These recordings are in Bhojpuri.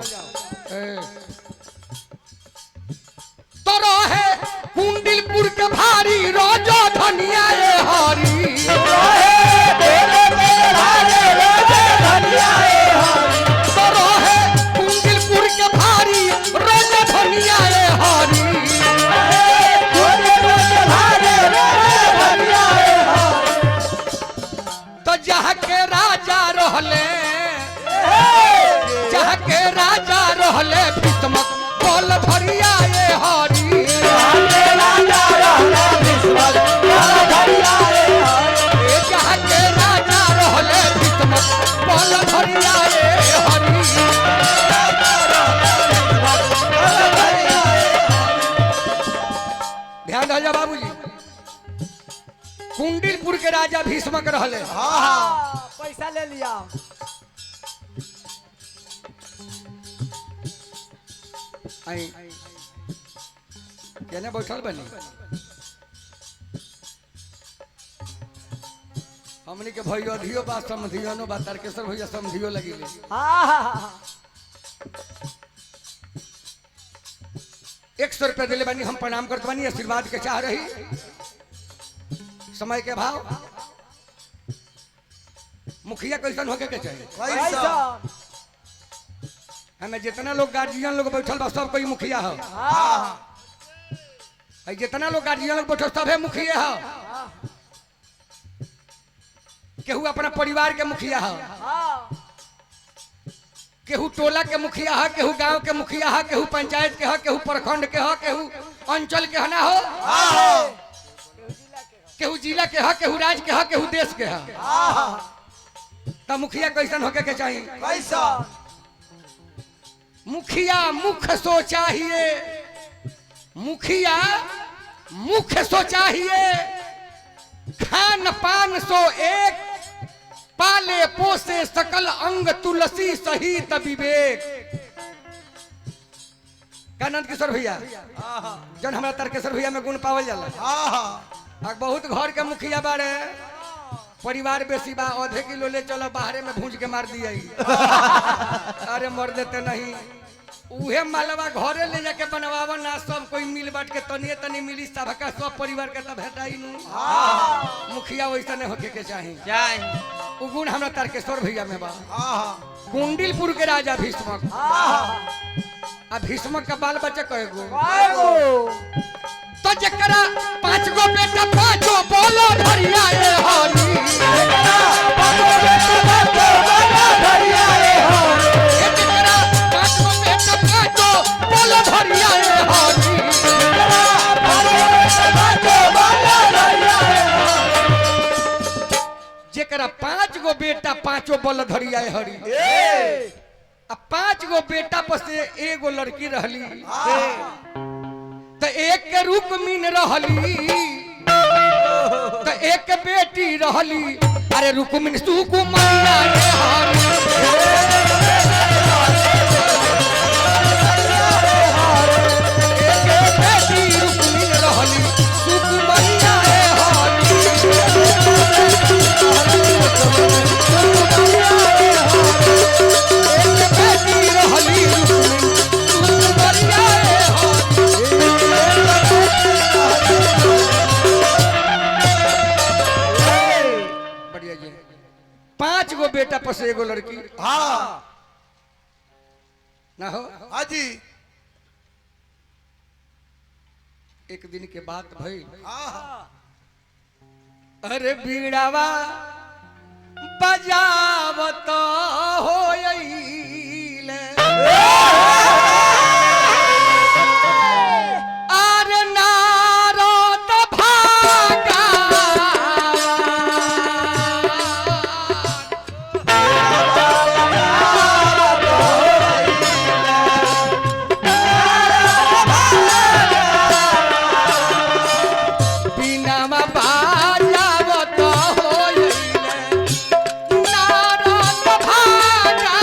जाओ तो रहे कुंडिलपुर के भारी रोजो धनिया हरी तो रहे कुंडिलपुर के भारी रोजो धनिया हरी तो जहाँ के राजा रहले जहाँ के राजा रहले भीष्मक बोल धरिया ये हरी जहाँ के राजा रहले भीष्मक बोल धरिया ये हरी ध्यान रह जा बाबूजी कुंडिलपुर के राजा भीष्मक रहले पैसा ले लिया आई केने बैठल बनी हमनी के भई अधियो बात समधियो नो बात तारकेश्वर भैया समधियो लगिले हाँ 100 रुपया दिले बानी हम प्रणाम करत बानी आशीर्वाद के चाह रही समय के भाव मुखिया कैसन होके के चाहिए पैसा हमें जितना लोग गार्जियन लोग बैठल बा सब कोई मुखिया हो जितना लोग गार्जियन लोग बैठल सब है मुखिया हो केहू अपना परिवार के मुखिया हो केहू टोला के मुखिया हो केहू गांव के मुखिया हो केहू पंचायत के हो केहू प्रखंड के हो केहू अंचल के ना हो केहू जिला के हो केहू राज्य के हो केहू देश के हो तब मुखिया कैसन होके के चाहिए पैसा मुखिया मुख्य सो चाहिए मुखिया मुख्य सो चाहिए खान पान सो एक पाले पोसे सकल अंग तुलसी सहित विवेक का नंद किशोर भैया जन हमारा तारकेश्वर भैया में गुण पावल जाला बहुत घर के मुखिया बारे परिवार बेसी बा आधे किलो ले चलो बाहरे में भूंज के मार दिया अरे मर देते नहीं उहे मालवा घरे ले जाके बनवावा ना सब कोई मिल बांट के तनिए तनी मिली सबका सब परिवार के तब भेटाई नु मुखिया वैसा नहीं होके के चाहिए उ गुण हमरा तारकेश्वर भैया में बा कुंडिलपुर के राजा भीष्मक आ भीष्मक का बाल बच्चा कएगो तो जकरा 5 गो बेटा 5 बोलो धरिया ए हरी जकरा 5 गो बेटा 5 बोलो धरिया ए हरी जकरा 5 गो बेटा 5 बोलो धरिया ए हरी जकरा 5 गो बेटा 5 बोलो धरिया ए हरी जकरा 5 गो बेटा 5 बोलो धरिया ए हरी अब 5 गो बेटा पर से एगो लड़की रहली तो एक के रूप में रहली तो एक बेटी रहली अरे रुक्मिणी सुकुमारिया रे हरी एक बेटी रुक्मिणी रहली सुकुमारिया रे हरी एक बेटी रहली रुक्मिणी सुकुमारिया रे बढ़िया जी 5 गो बेटा पर से एगो लड़की ना हो हाजी एक दिन के बात भई अरे बीड़ावा बजावत होइले अरे नारद भागा बिनामा बाजावत होइले नारद भागा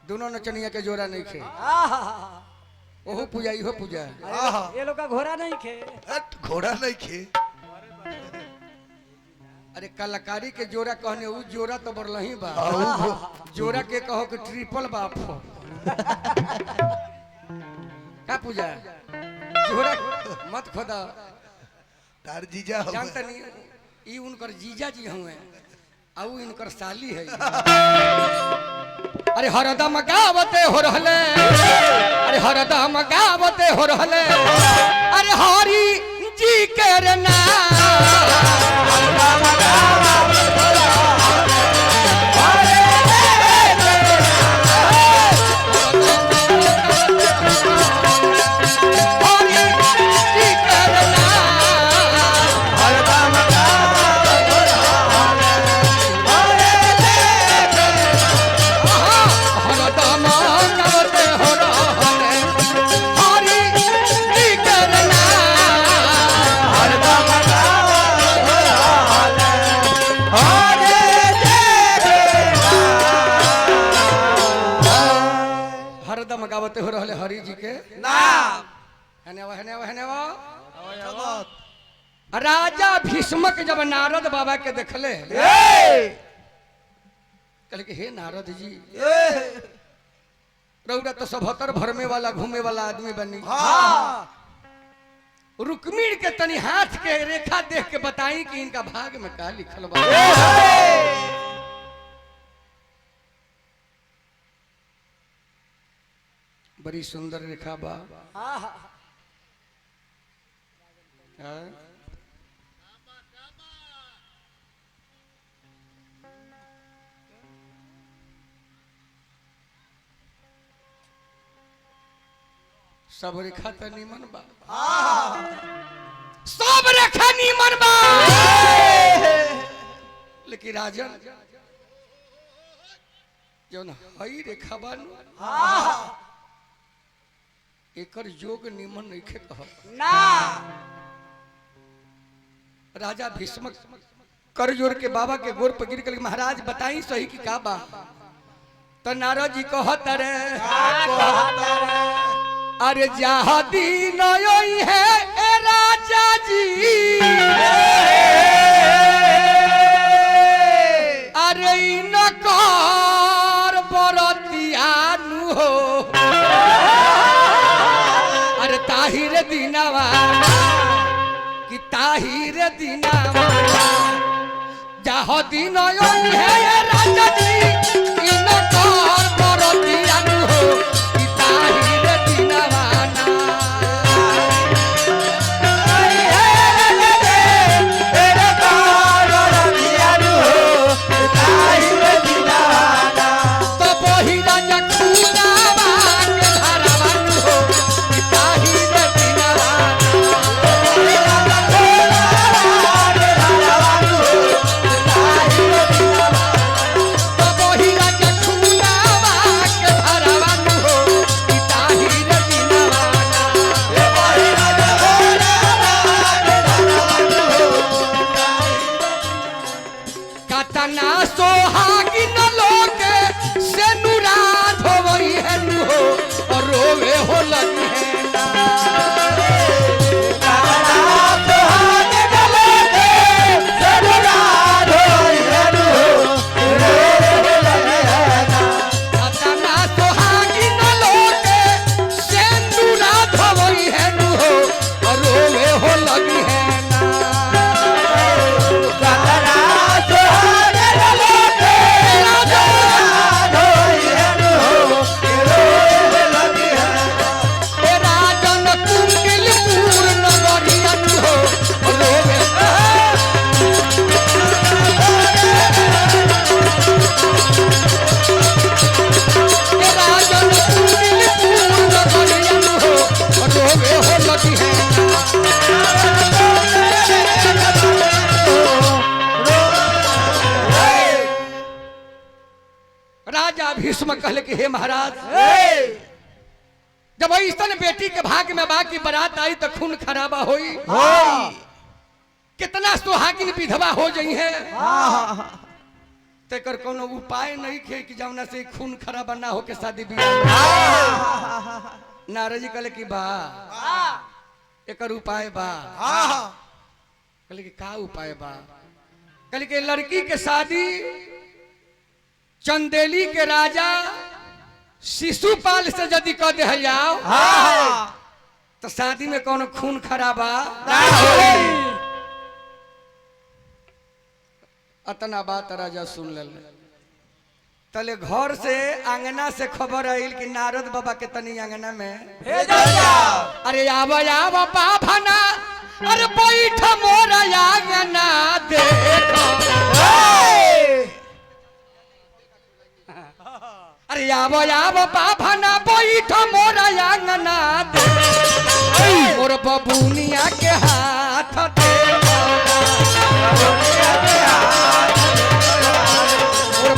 दोनों नचनिया के जोड़ा नहीं खे ओहो पूजा इहो पूजा ये लोग का घोड़ा नहीं खे घोड़ा नहीं खे अरे कलाकारी के जोड़ा कहने उ जोड़ा तो बरलही बा जोड़ा के कहो कि ट्रिपल बाप हो का पूजा जोड़ा मत खोदा तार जीजा हो जानता नहीं ई उनकर जीजा जी हुए आउ इनकर साली है अरे हरदम गावते हो रहले अरे हरदम गावते हो रहले अरे हरी जी के रे गावते हो रहले हरि जी के नाम हने राजा भीष्मक जब नारद बाबा के देखले कहले कि हे नारद जी रउरा तो सभतर भरमे वाला घूमे वाला आदमी बनी रुक्मिणी के तनी हाथ के रेखा देख के बताई कि इनका भाग में का लिखल बा बड़ी सुंदर रेखा बा सब रेखा तो नीमन बा सब रेखा नीमन बा लेकिन राजन जो न हई रेखा बा एकर योग निमन नहीं कह ना राजा भीष्म कर जोर के बाबा के गोर पर गिर कर महाराज बताई सही की का बा तो नारद जी कहत रे अरे जहाँ दिन है ए राजा जी अरे इनकार बरतियानु हो अरे ताहिर दीनावा कि ताहिर दीनावा जहाँ दिन है ए राजा जी इनकार बरतियानु हो कि ताहिर दीनावा भीष्म कहले कि हे महाराज जब ऐसन बेटी के भाग में बा की बारात आई तो खून खराबा होई कितना सुहागिन विधवा हो जाई है तेकर कोनो उपाय नहीं खे कि जौना से खून खराबा ना हो के शादी बियाह नारद जी कहले कि बा एकर उपाय बा कहले कि का उपाय बा कहले कि लड़की के शादी चंदेली के राजा शिशुपाल से यदि कर दे जाओ तो शादी में कोनो खून खराबा अतना बात राजा सुन ले तले घर से आंगना से खबर आइल कि नारद बाबा के तनी आंगना में अरे आव बाभना अरे बैठ मोर आंगना देखो अरे आव बाभना बैठ मोर आंगना देखो मोर बबुनिया के हाथ देखो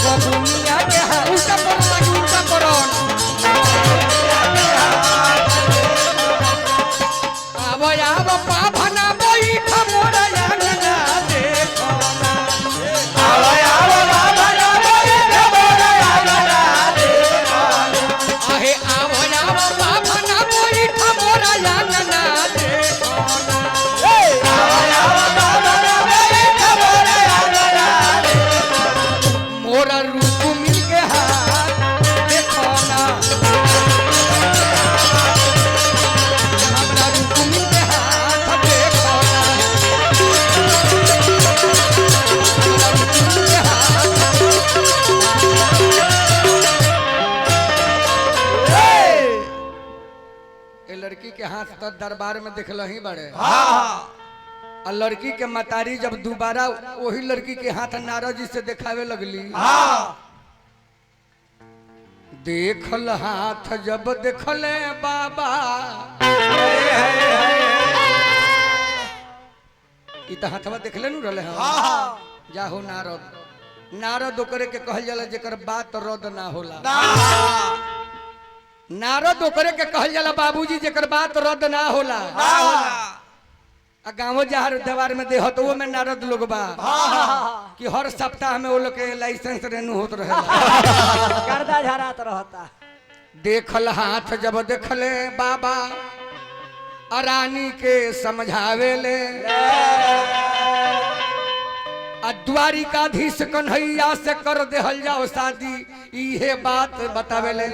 बबुनिया के हाथ उल्टा करो आव बाभना बैठ मोर आंगना देखो आव बाभना बैठ मोर आंगना देखो आहे आव बाभना बैठ मोर आंगना देखो आव बाभना बैठ मोर आंगना देखो मोरा रूप मिल के हाथ देखो ना हमरा रूप मिल के हाथ देखो ना हमरा रूप मिल के हाथ ए लड़की के हाथ तो दरबार में देखल ही बड़े और लड़की के मतारी जब दोबारा वही लड़की के हाथ नारद जी से दिखावे लगली देखल हाथ जब देखले बाबा ई तो हाथवा देखले नु रहले हम जाहो नारद ओकरे के कहल जाला जेकर बात रद ना होला नारद ओकरे के कहल जाला बाबूजी जेकर बात रद ना होला आ गाँव जहर देवार में देहतो में नारद लोग बा कि हर सप्ताह में वो लोग के लाइसेंस रेनू होत रहे गर्दा झरात रहता देखल हाथ जब देखले बाबा रानी के समझावे ले आ द्वारिकाधीश कन्हैया से कर देहल जाओ शादी इहे बात बतावे ले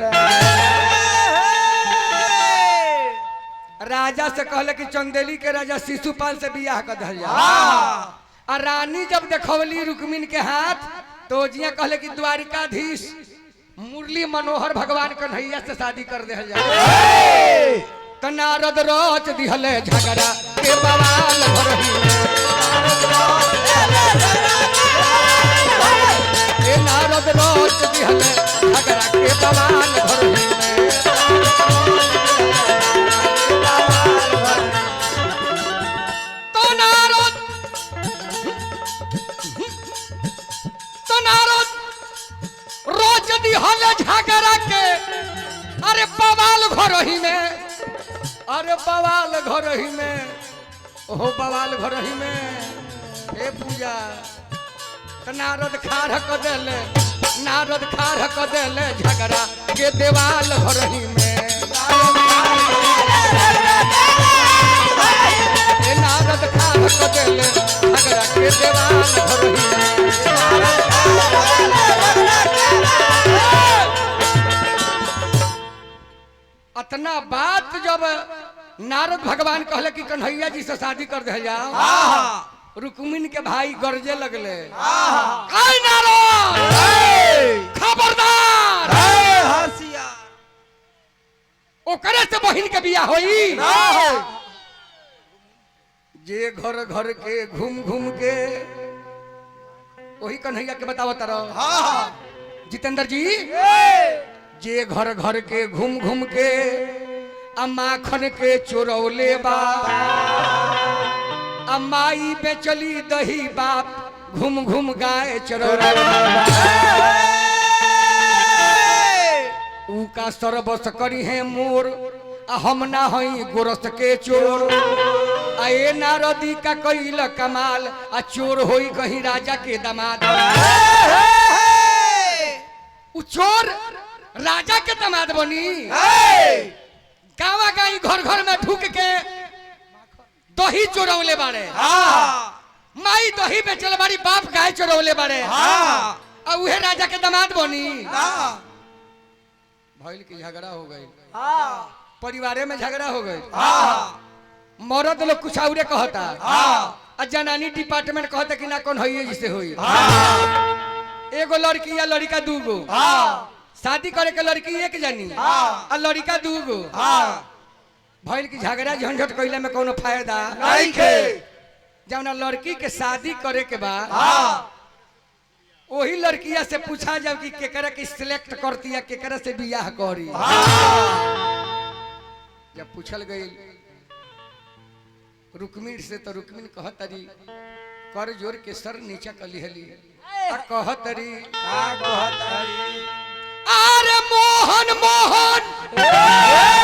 राजा से कहले कि चंदेली के राजा शिशुपाल से बियाह कर दिया आ रानी जब देखवली रुक्मिन के हाथ तो जिया कहले कि द्वारिकाधीश मुरली मनोहर भगवान कन्हैया से शादी कर दे जाए तो नारद रोच दिहले झगड़ा के बवाल भरही नारद रोच दिहले झगड़ा के बवाल भरही रोज दिहले झगड़ा के अरे बवाल घरही में अरे बवाल घरही में ओहो बवाल घरही में हे पूजा तो नारद खाड़ क देले नारद खाड़ क देले झगड़ा के देवाल घरही में नारद खाड़ क देले झगड़ा के देवाल घरही में अतना बात जब नारद भगवान कहले कि कन्हैया जी से शादी कर दे जाओ रुक्मिन के भाई गरजे लगले आई नारद खबरदार ओकरे से बहिन के बियाह होई जे घर घर के घूम घूम के वही कन्हैया के बताओ तरह जितेंद्र जी जे घर घर के घूम घूम के माखन के चोरौले बा माई बेचली दही बाप घूम घूम गाय चरौले ऊ का सरबस करी है मोर हम ना हई गोरस के चोर आए नारदी का कैल कमाल आ चोर होई कहीं राजा के दामाद उ चोर राजा के दामाद बनी गावा गाई घर घर में ढुक के दही चोरौले बाड़े माई दही बेचल बाड़ी बाप गाय चोरौले बाड़े और उहे राजा के दामाद बनी भइल की झगड़ा हो गई परिवारे में झगड़ा हो गई मर्द लोग कुछ औरे कहता और जनानी डिपार्टमेंट कहता कि ना कौन है जिसे हुई एगो लड़की या लड़का दूगो शादी करे के लड़की एक जनी और लड़का दूगो भइल की झगड़ा झंझट कइले में कोनो फायदा नहीं के जौना लड़की के शादी करे के बाद वही लड़किया से पूछा जब कि केकरा के सिलेक्ट करती है केकरा से बियाह करी जब पूछल गई रुक्मिणी से तो रुक्मिणी कहतरी कर जोर के सर नीचा कली हली कहतरी अरे मोहन मोहन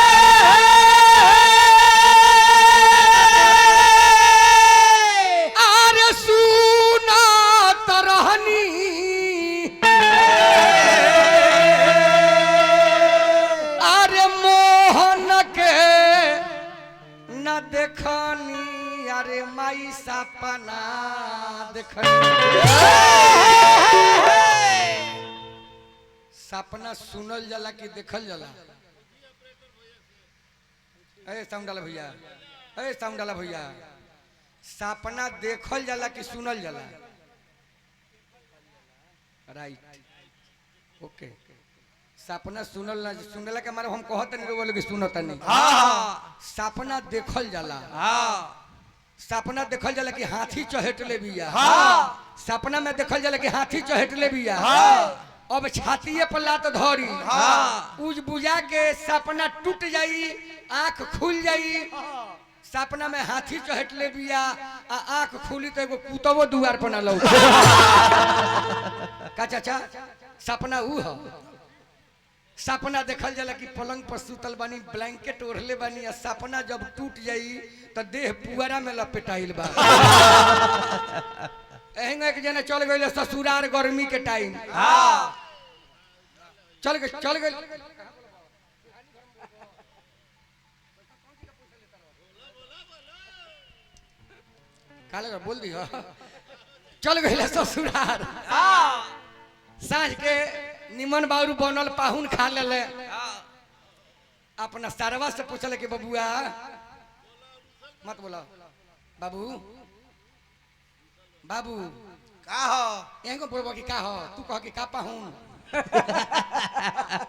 अरे सुना तरहनी अरे मोहन के न देखनी अरे माई सपना देखनी सपना सुनल जाला कि देखल जाला ए साउंड डाला भैया सपना देखल जाला कि सुनल जाला राइट ओके सपना सुनला के मारे हम कहत नहीं बोले कि सुनत नहीं सपना देखल जाला सपना देखल जाला कि हाथी चहेट ले बिया सपना में देखल जाला कि हाथी चहेट ले बिया अब छातीए पर लात धरी उज बुझा के सपना टूट जाई आंख खुल जाई सपना में हाथी चहट ले बिया आंख खुली तो एगो कुतवो दुआर पर ना लौ का चाचा सपना ऊ ह सपना देखल जाला कि पलंग पर सुतल बानी ब्लैंकेट ओढ़ले बानी सपना जब टूट जाई तो देह पुअरा में लपेटाइल बा एहंगा के जना चल गइल ससुरार गर्मी के टाइम चल गए काले बोल दी चल गए ससुरार साँझ के निमन बारू बनल पाहुन खा ले अपना सारवा से पूछल कि बबुआ मत बोला बाबू बाबू का हो एगो बोलबो कि का हो तू कह कि का पाहुन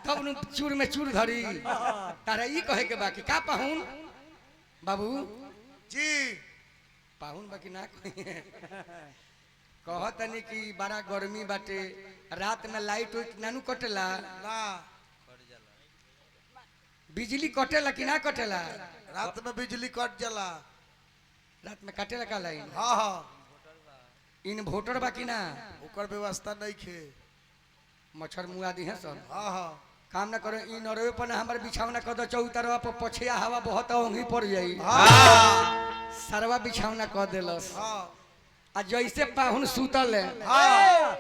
तब नु चूर में चूर धरी तारा ई कहे के बाकी का पाहुन बाबू जी पाहुन बाकी ना कहे कहतनी कि बड़ा गर्मी बाटे रात में लाइट उइट नानू कटेला ना बिजली कटेला कि ना कटेला रात में बिजली कट जाला रात में कटेला का लाइन हाँ हाँ इन्वर्टर बाकी ना ओकर व्यवस्था नहीं खे मच्छर मुआ दी है सर हाँ हाँ काम ना करो इन और पर हमारे बिछावना कर दो चौतरवा पर पछिया हवा बहुत ओंघी पड़ जाई सरवा बिछावना कर देलस हाँ आ जैसे पाहुन सुतल है हाँ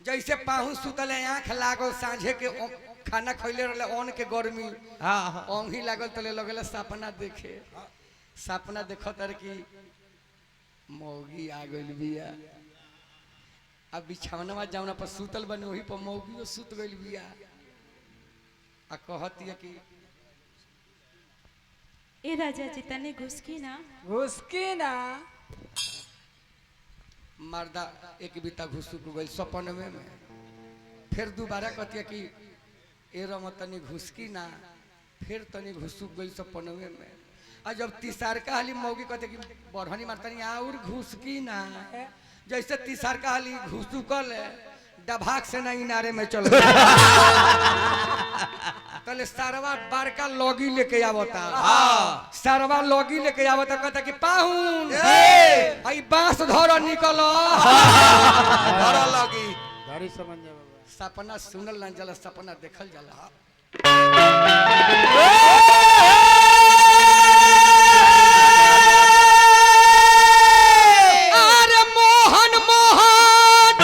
जैसे पाहुन सुतल है आंख लागल सांझे के खाना खैले रहले ओन के गर्मी ओंघी लागल तले लगल सपना देखे सपना देखो तर की मौगी आ गइल बिया अब बिछावना जावना पर सुतल बने वही पर मौगी सुत गइल बिया आ कहतिया कि ए राजा जी तने घुसकी ना मर्दा एक बीता घुसुक गइल सपनवे में फिर दोबारा कहतिया कि ए रम तनी घुसकी ना फिर तनी घुसुक गइल सपनवे में आ जब तीसर का हाली मौगी कहते कि बढ़नी मारतनी और घुसकी ना जैसे तीसर का हाली घुसुकल डभाक से ना इनारे में चल तले सरवा बारका लॉगी लेके आवता सरवा लॉगी लेके आवता कहता कि पाहुन आई बांस धर निकल धरा लगी गाड़ी समझ जा बाबा सपना सुनल ना जाला सपना देखल जाला अरे मोहन मोहन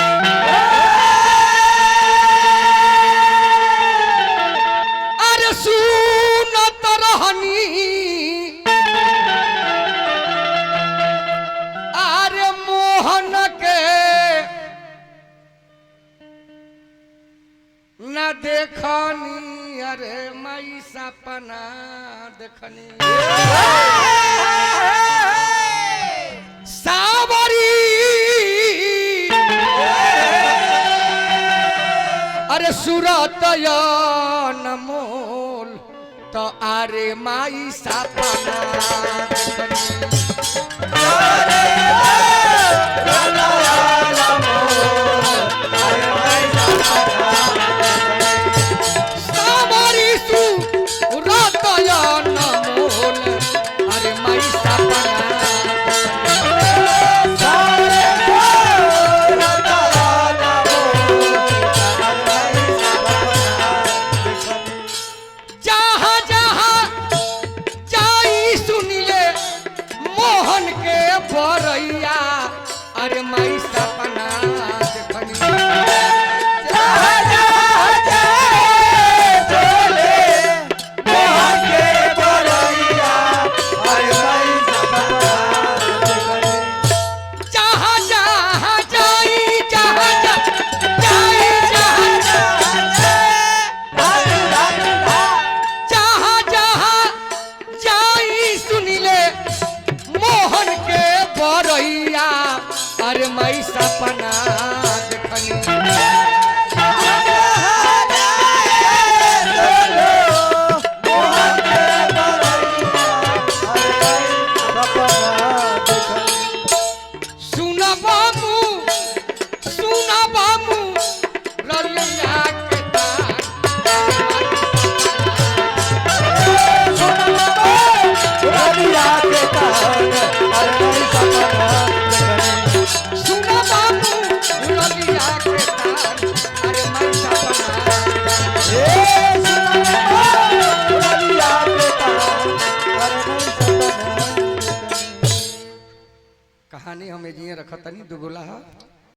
सपना देखनी सावरी अरे सूरत नमोल तो अरे माई सपना सावरी सूरत नमोल अरे माई सपना जहाँ जहाँ जाई सुनिए मोहन के बरैया अरे माई सपना देखनी जहाँ जहाँ जाए बोले मोहन के बरैया अरे माई सपना देखनी जहाँ जहाँ जाई जहाँ जाई जहाँ जहाँ जाई सुनिले मोहन के बरैया अरे मई सपना देखनी सुना बाबू रलिया के तान सुना बाबू रलिया के तान अरे मई सपना कहानी हमें जिए रखतनी दुगुला